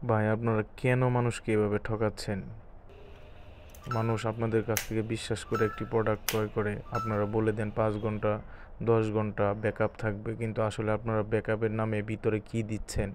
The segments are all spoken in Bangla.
ভাই, আপনারা কেন মানুষকে এভাবে ঠকাচ্ছেন? মানুষ আপনাদের কাছ থেকে বিশ্বাস করে একটি প্রোডাক্ট ক্রয় করে, আপনারা বলে দেন 5 ঘন্টা 10 ঘন্টা ব্যাকআপ থাকবে, কিন্তু আসলে আপনারা ব্যাকআপের নামে ভিতরে কি দিচ্ছেন।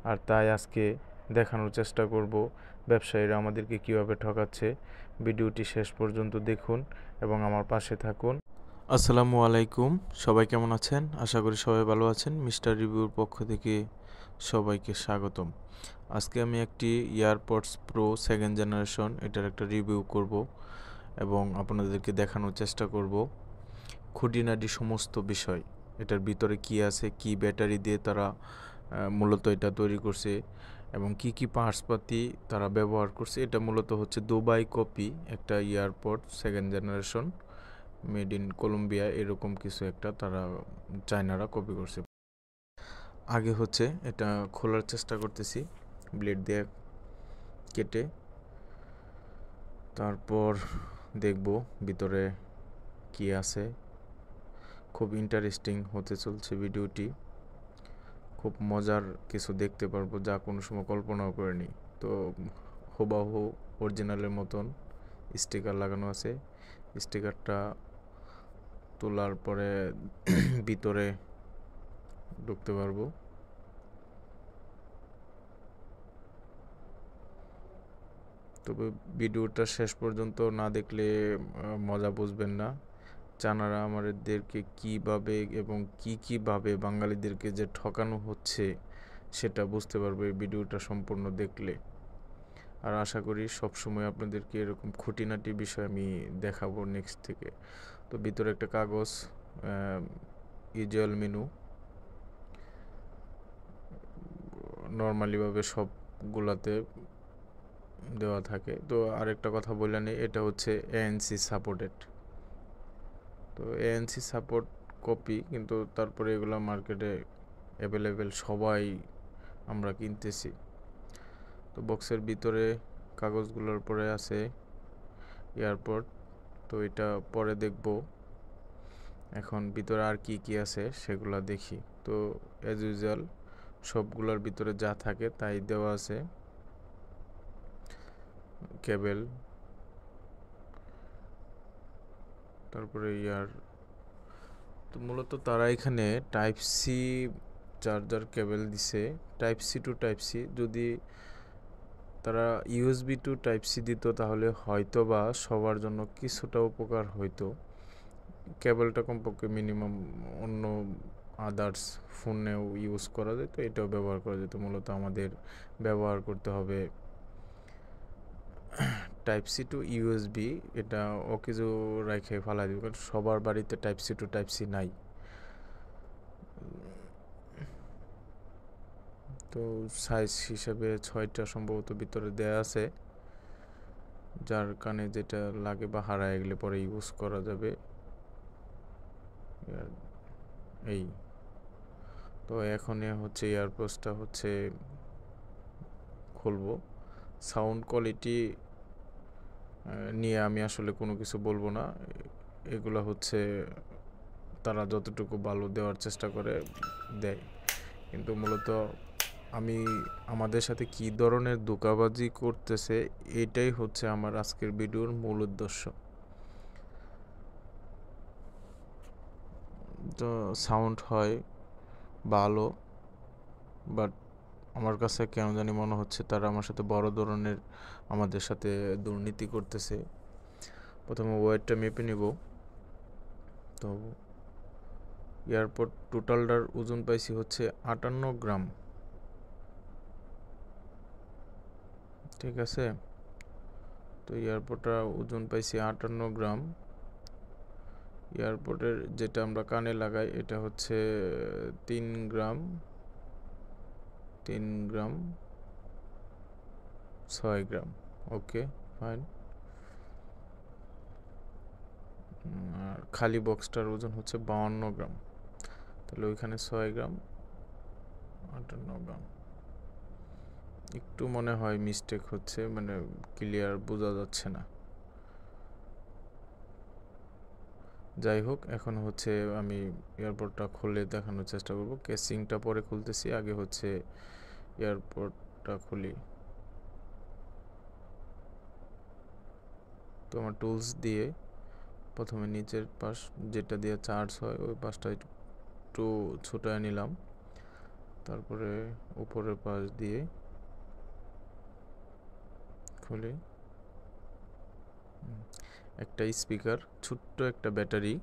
আর তাই আজকে দেখানোর চেষ্টা করব ব্যবসায়ীরা আমাদেরকে কিভাবে ঠকাচ্ছে। ভিডিওটি শেষ পর্যন্ত দেখুন এবং আমার পাশে থাকুন। আসসালামু আলাইকুম, সবাই কেমন আছেন? আশা করি সবাই ভালো আছেন। মিস্টার রিভিউর পক্ষ থেকে সবাইকে স্বাগতম। আজকে আমি একটি এয়ারপডস প্রো সেকেন্ড জেনারেশন এটার একটা রিভিউ করব এবং আপনাদেরকে দেখানোর চেষ্টা করব খুঁটিনাটি সমস্ত বিষয়। এটার ভিতরে কি আছে, কি ব্যাটারি দিয়ে তারা মূলত এটা তৈরি করছে এবং কি কি পার্টসপাতি তারা ব্যবহার করছে। এটা মূলত হচ্ছে দুবাই কপি একটা AirPod second generation, made in Colombia, এরকম কিছু একটা তারা চায়নারা কপি করছে। আগে হচ্ছে এটা খোলার চেষ্টা করতেছি ব্লেড দিয়ে কেটে, তারপর দেখব ভিতরে কি আছে। খুব ইন্টারেস্টিং হতে চলছে ভিডিওটি, খুব মজার কিছু দেখতে পারবো যা কোনো সময় কল্পনাও করিনি। তো হুবাহু অরিজিনালের মতন স্টিকার লাগানো আছে। স্টিকারটা তোলার পরে ভিতরে ঢুকতে পারবো। তবে ভিডিওটা শেষ পর্যন্ত না দেখলে মজা বুঝবেন না। চায়নারা আমাদেরকে কীভাবে এবং কীভাবে বাঙালিদেরকে যে ঠকানো হচ্ছে সেটা বুঝতে পারবে এই ভিডিওটা সম্পূর্ণ দেখলে। আর আশা করি সবসময় আপনাদেরকে এরকম খুঁটিনাটি বিষয় আমি দেখাবো নেক্সট থেকে। তো ভিতরে একটা কাগজ, ইউজুয়াল মেনু, নর্মালিভাবে সবগুলাতে দেওয়া থাকে। তো আরেকটা কথা বলে নিই, এটা হচ্ছে এএনসি সাপোর্টেড। তো এএনসি সাপোর্ট কপি, কিন্তু তারপরে এগুলো মার্কেটে অ্যাভেলেবেল, সবাই আমরা কিনতেছি। তো বক্সের ভিতরে কাগজগুলোর পরে আছে এয়ারপড। তো এটা পরে দেখব। এখন ভিতরে আর কি কি আছে সেগুলো দেখি। তো অ্যাজ ইউজুয়াল সবগুলোর ভিতরে যা থাকে তাই দেওয়া আছে। কেবল, তারপরে তো মূলত তারা এখানে টাইপ সি চার্জার কেবল দিছে, type C to type C. যদি তারা ইউএসবি টু টাইপ সি দিত তাহলে হয়তো বা সবার জন্য কিছুটা উপকার হইতো। কেবলটা কমপক্ষে মিনিমাম অন্য আদার্স ফোনেও ইউজ করা যেত, এটাও ব্যবহার করা যেত। মূলত আমাদের ব্যবহার করতে হবে টাইপ সি টু ইউএসবি। এটা ও কিছু রেখে ফেলা দিব, কারণ সবার বাড়িতে type C to type C নাই। তো সাইজ হিসেবে 6টা সম্ভবত ভিতরে দেয়া আছে, যার কানে যেটা লাগে বা হারায় গেলে পরে ইউজ করা যাবে। এই তো এখন হচ্ছে এয়ারপোডসটা হচ্ছে খুলবো। সাউন্ড কোয়ালিটি নিয়ে আমি আসলে কোনো কিছু বলবো না। এগুলো হচ্ছে তারা যতটুকু ভালো দেওয়ার চেষ্টা করে দেয়, কিন্তু মূলত আমি আমাদের সাথে কী ধরনের ধোঁকাবাজি করতেছে এটাই হচ্ছে আমার আজকের ভিডিওর মূল উদ্দেশ্য। তো সাউন্ড হয় ভালো, বাট আমার কাছে কেন জানি মনে হচ্ছে তারা আমার সাথে বড় ধরনের আমাদের সাথে দুর্নীতি করতেছে। প্রথমে ওয়েটটা মেপে নিব। তো এয়ারপড টোটালটার ওজন পাইছি হচ্ছে 58 গ্রাম। ঠিক আছে, তো এয়ারপডটা ওজন পাইছি 58 গ্রাম। এয়ারপডের যেটা আমরা কানে লাগাই এটা হচ্ছে 3 গ্রাম, 3 গ্রাম 6 গ্রাম। ওকে, ফাইন। আর খালি বক্সটার ওজন হচ্ছে 52 গ্রাম। তাহলে ওইখানে 6 গ্রাম, 58 গ্রাম। একটু মনে হয় মিস্টেক হচ্ছে, মানে ক্লিয়ার বোঝা যাচ্ছে না। যাই হোক, এখন হচ্ছে আমি এয়ারপডটা খুলে দেখানোর চেষ্টা করব। কেসিংটা পরে খুলতেছি, আগে হচ্ছে এয়ারপড উপরটা খুলি। তো আমার টুলস দিয়ে প্রথমে নিচের পাশ যেটা দিয়ে চার্জ হয় ওই পাশটা একটু ছোটায় নিলাম, তারপরে উপরের পাশ দিয়ে খুলি। একটা স্পিকার, ছোট্ট একটা ব্যাটারি,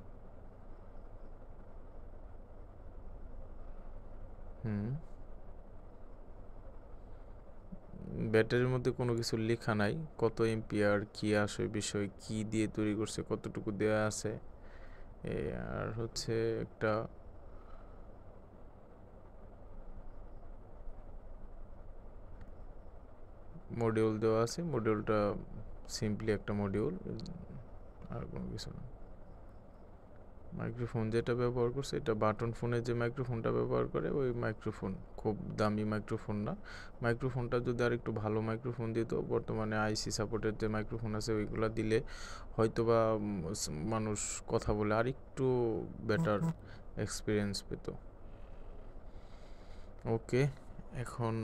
ব্যাটারির মধ্যে কোনো কিছু লেখা নাই, কত এম্পিয়ার, কি আসে বিষয়, কি দিয়ে তৈরি করছে, কতটুকু দেওয়া আছে। আর হচ্ছে একটা মডিউল দেওয়া আছে, মডিউলটা সিম্পলি একটা মডিউল, আর কোনো কিছু না। মাইক্রোফোন যেটা ব্যবহার করছে এটা বাটন ফোনে যে মাইক্রোফোনটা ব্যবহার করে ওই মাইক্রোফোন, খুব দামি মাইক্রোফোন না। মাইক্রোফোনটা যদি আর একটু ভালো মাইক্রোফোন দিত, বর্তমানে আইসি সাপোর্টের যে মাইক্রোফোন আছে ওইগুলো দিলে হয়তো বা মানুষ কথা বলে আর একটু বেটার এক্সপিরিয়েন্স পেত। ওকে, এখন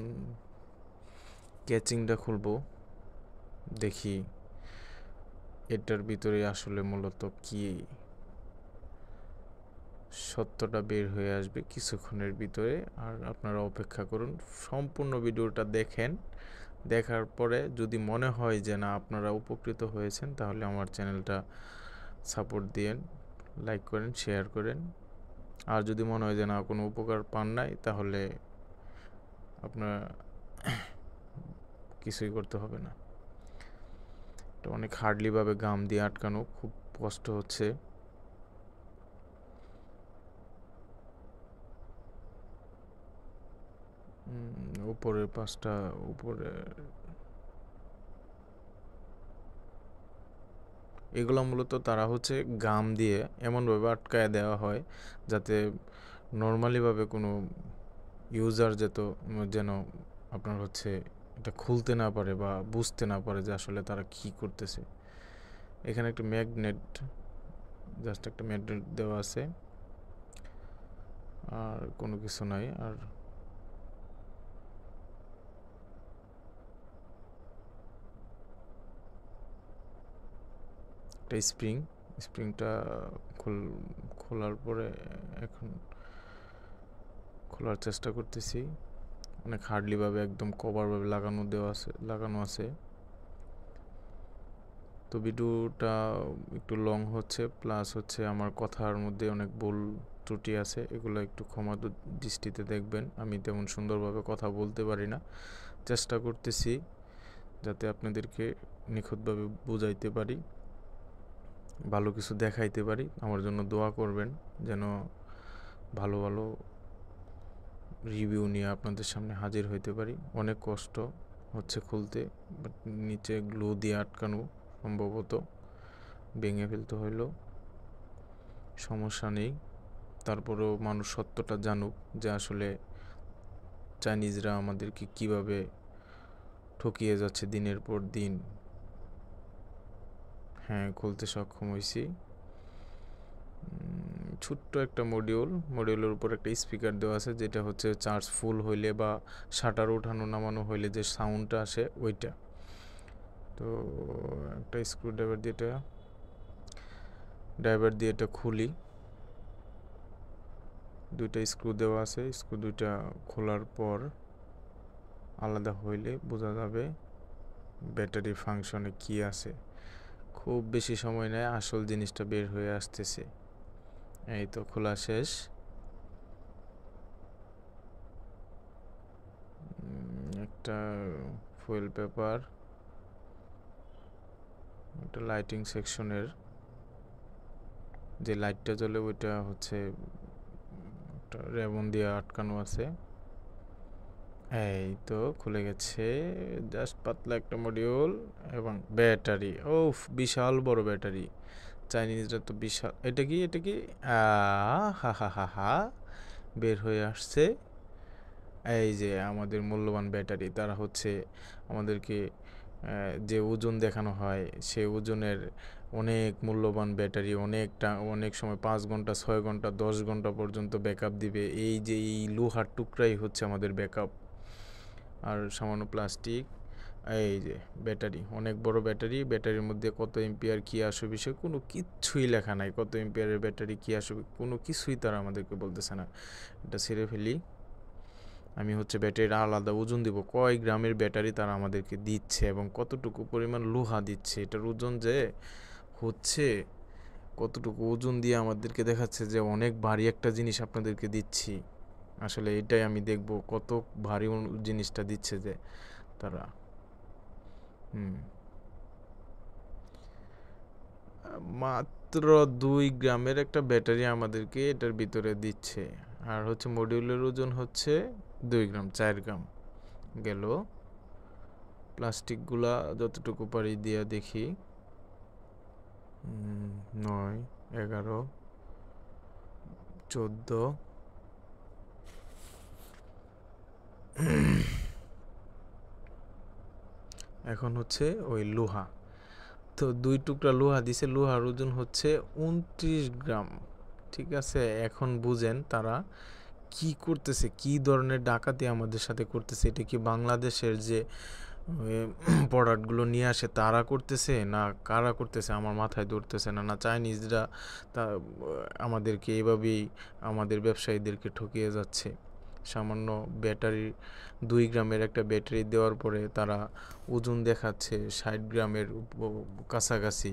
ক্যাচিংটা খুলবো, দেখি এটার ভিতরে আসলে মূলত কি সত্যটা বের হয়ে আসবে কিছুক্ষণের ভিতরে। আর আপনারা অপেক্ষা করুন, সম্পূর্ণ ভিডিওটা দেখেন, দেখার পরে যদি মনে হয় যে না আপনারা উপকৃত হয়েছেন তাহলে আমার চ্যানেলটা সাপোর্ট দিয়েন, লাইক করেন, শেয়ার করেন। আর যদি মনে হয় যে না কোনো উপকার পান নাই তাহলে আপনার কিছুই করতে হবে না। এটা অনেক হার্ডলিভাবে গাম দিয়ে আটকানো, খুব কষ্ট হচ্ছে। উপরের পাশটা উপরে, এগুলো মূলত তারা হচ্ছে গাম দিয়ে এমনভাবে আটকায় দেওয়া হয় যাতে নর্মালিভাবে কোনো ইউজার যেন আপনার হচ্ছে এটা খুলতে না পারে বা বুঝতে না পারে যে আসলে তারা কি করতেছে। এখানে একটা ম্যাগনেট, জাস্ট একটা ম্যাগনেট দেওয়া আছে, আর কোনো কিছু নাই। আর একটা স্প্রিংটা খোলার পরে এখন খোলার চেষ্টা করতেছি। অনেক হার্ডলিভাবে একদম কভারভাবে লাগানো আছে। তো ভিডিওটা একটু লং হচ্ছে, প্লাস হচ্ছে আমার কথার মধ্যে অনেক ভুল ত্রুটি আছে, এগুলো একটু ক্ষমা দৃষ্টিতে দেখবেন। আমি তেমন সুন্দরভাবে কথা বলতে পারি না, চেষ্টা করতেছি যাতে আপনাদেরকে নিখুঁতভাবে বুঝাইতে পারি, ভালো কিছু দেখাইতে পারি। আমার জন্য দোয়া করবেন যেন ভালো ভালো রিভিউ নিয়ে আপনাদের সামনে হাজির হইতে পারি। অনেক কষ্ট হচ্ছে খুলতে, বাট নিচে গ্লু দিয়ে আটকানো, সম্ভবত ভেঙে ফেলতে হইলো, সমস্যা নেই। তারপরেও মানুষ সত্যটা জানুক যে আসলে চাইনিজরা আমাদেরকে কিভাবে ঠকিয়ে যাচ্ছে দিনের পর দিন। হ্যাঁ, খুলতে সক্ষম হয়েছি। ছোট্ট একটা মডিউলের উপর একটা স্পিকার দেওয়া আছে, যেটা হচ্ছে চার্জ ফুল হইলে বা শাটার ওঠানো নামানো হইলে যে সাউন্ডটা আসে ওইটা। তো একটা ড্রাইভার দিয়ে এটা খুলি। দুইটা স্ক্রু দেওয়া আছে, স্ক্রু দুইটা খোলার পর আলাদা হইলে বোঝা যাবে ব্যাটারি ফাংশনে কি আছে। খুব বেশি সময় নেয়, আসল জিনিসটা বের হয়ে আসতেছে। এই তো খোলা শেষ। একটা ফুয়েল পেপার, একটা লাইটিং সেকশনের যে লাইটটা জ্বলে ওইটা হচ্ছে একটা রেবন দিয়ে আটকানো আছে। এই তো খুলে গেছে, জাস্ট পাতলা একটা মডিউল এবং ব্যাটারি। ওফ, বিশাল বড় ব্যাটারি। চাইনিজরা তো বিশাল। এটা কি হা হা হা হা, বের হয়ে আসছে। এই যে আমাদের মূল্যবান ব্যাটারি, তারা হচ্ছে আমাদেরকে যে ওজন দেখানো হয় সে ওজনের অনেক মূল্যবান ব্যাটারি, অনেক সময় 5 ঘন্টা, 6 ঘন্টা, 10 ঘন্টা পর্যন্ত ব্যাকআপ দিবে। এই যে এই লোহার টুকরাই হচ্ছে আমাদের ব্যাকআপ। আর সামান্য প্লাস্টিক। এই যে ব্যাটারি, অনেক বড় ব্যাটারি, ব্যাটারির মধ্যে কত এম্পিয়ার কী আসবে বিষয় কোনো কিচ্ছুই লেখা নাই, কত এম্পিয়ারের ব্যাটারি কী আসবে কোনো কিছুই তারা আমাদেরকে বলতেছে না। এটা ছেড়ে ফেলি। আমি হচ্ছে ব্যাটারির আলাদা ওজন দিব, কয় গ্রামের ব্যাটারি তারা আমাদেরকে দিচ্ছে এবং কতটুকু পরিমাণ লোহা দিচ্ছে, এটার ওজন যে হচ্ছে কতটুকু ওজন দিয়ে আমাদেরকে দেখাচ্ছে যে অনেক ভারী একটা জিনিস আপনাদেরকে দিচ্ছি। আসলে এটাই আমি দেখব কত ভারী জিনিসটা দিচ্ছে যে তারা। মাত্র 2 গ্রামের একটা ব্যাটারি আমাদেরকে এটার ভিতরে দিচ্ছে। আর হচ্ছে মডিউলের ওজন হচ্ছে 2 গ্রাম, 4 গ্রাম গেল। প্লাস্টিকগুলা যতটুকু পারি দিয়া দেখি। 9, 11, 14। এখন হচ্ছে ওই লোহা, তো 2 টুকরা লোহা দিছে, লোহার ওজন হচ্ছে 29 গ্রাম। ঠিক আছে, এখন বুঝেন তারা কি করতেছে, কি ধরনের ডাকাতি আমাদের সাথে করতেছে। এটা কি বাংলাদেশের যে প্রোডাক্টগুলো নিয়ে আসে তারা করতেছে, না কারা করতেছে আমার মাথায় ধরতেছে না। না চাইনিজরা তা আমাদেরকে এভাবেই আমাদের ব্যবসায়ীদেরকে ঠকিয়ে যাচ্ছে। সামান্য ব্যাটারি, 2 গ্রামের একটা ব্যাটারি দেওয়ার পরে তারা ওজন দেখাচ্ছে 60 গ্রামের কাছাকাছি।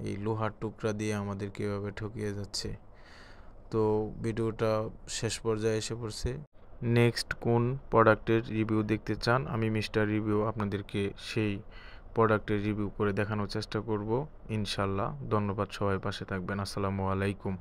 এই লোহার টুকরা দিয়ে আমাদেরকে এভাবে ঠকিয়ে যাচ্ছে। তো ভিডিওটা শেষ পর্যায়ে এসে পড়ছে। নেক্সট কোন প্রোডাক্টের রিভিউ দেখতে চান, আমি মিস্টার রিভিউ আপনাদেরকে সেই প্রোডাক্টের রিভিউ করে দেখানোর চেষ্টা করব ইনশাল্লাহ। ধন্যবাদ, সবাই পাশে থাকবেন। আসসালামু আলাইকুম।